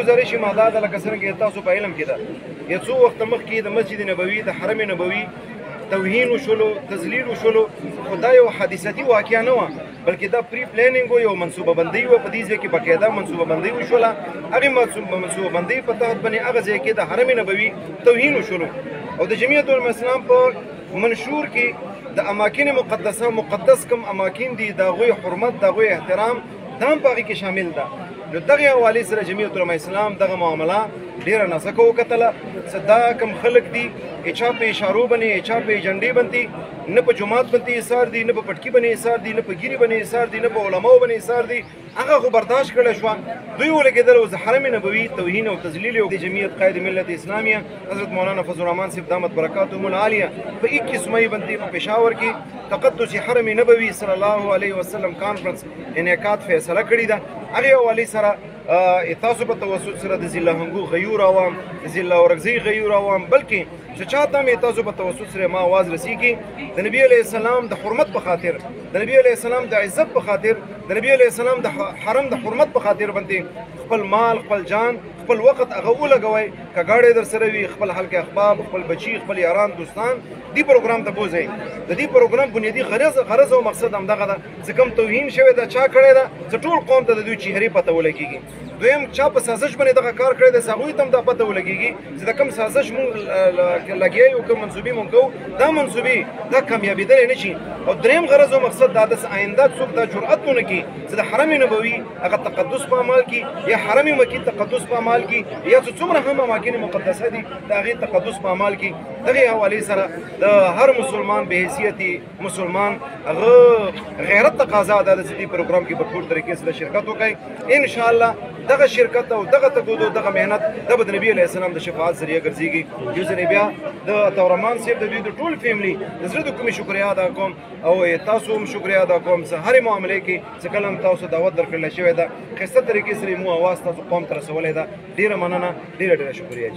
گزارش ما دا ده لکه څرنګه تاسو په علم کې ده یو څو وخت مخکې د مسجد نبوي د حرم نبوي توهین وشولو تذلیل وشولو خو دا یو حادثتي واقعه نه وه بلکې دا پری پلانینګ و یو منصوبه بندي وه په دې ځای کې باقاعده منصوبه بندي وشوله هغې منصوبه بندۍ په تحت باندې هغه ځای کې د حرم نبوي توهین وشولو او د جمعیت علماء اسلام په منشور کې د اماکن مقدسه مقدس کم اماکن دي د هغوی حرمت د هغوی احترام دا هم په هغې کې شامل ده نو دغه حوالې سره جمعیت علماء اسلام دغه معامله ډېره نازکه وکتله څه دا کم خلک دي چا په اشارو باندې چا په ایجنډې باندې نه په جومات باندې ایثار دي نه په پټکي باندې ایثار دي نه په ګیري باندې ایثار دي نه په علماو باندې ایثار دي هغه خو برداشت کړی شوه دوی ولګېدل اوس د حرم نبوي توهین او تذلیل د جمعیت قائد ملت اسلامیه حضرت مولانا فضل الرحمن صاحب دامت برکاتهم العالیه په 21 مئی باندې په پېښور کې تقدس حرم نبوي صلی الله علیه وسلم کانفرنس انعقاد فیصله کړې ده هغې حوالې سره تاسو په توسط سره د ضلع هنګو غیور عوام د ضلع اورکزۍ غیور عوام بلکې چې چاته هم تاسو په توسط سره ما آواز رسیږي د نبي علیه السلام د حرمت په خاطر د نبي علیه السلام د عزت په خاطر د نبي علیه السلام د حرم د حرمت په خاطر باندې خپل مال خپل جان خپل وخت هغه ولګوئ که ګاډی در سره وي خپل حلقه احباب خپل بچي خپل یاران دوستان دې پروګرام ته بوځئ د دې پروګرام بنیادي غرض او مقصد همدغه ده چې کوم توهین شوی ده چا کړی ده چې ټول قوم ته د دوی چهرې پته ولګېږي دویم چا په سازش باندې دغه کار کړی دی هغوی ته هم دا پته ولګېږي چې د کوم سازش مونږ لګیا یو کوم منصوبې مونږ کوو دا منصوبې دا کامیابېدلی نه شي او دریم غرض او مقصد دا ده چې آینده څوک دا جرأت ونه کړي چې د حرم نبوي هغه تقدس په عمل کې یا حرم مکي تقدس په عمل کې یا څومره هم اماکن مقدسه دي د هغې تقدس په عمل کې دغې حوالې سره د هر مسلمان به حیثیت مسلمان هغه غیرت تقاضا ده چې دې پروګرام کې په ټول طریقې سره شرکت وکړي انشاءالله دغه شرکت او دغه تګود او دغه مهنت د نبی علیه السلام د شفاعت ذریعه ګرځېږي یو ځل بیا د عطاورحمان صاحب د دوی د ټول فیملي د زړه د کومې شکریا ادا کوم او تاسو هم شکریا ادا کوم چې هرې معاملې کې چې کله هم تاسو دعوت درکړلی شوې ده ښایسته طریقې سره مو اواز تاسو قوم ته رسولی ده ډېره مننه ډېره شکریا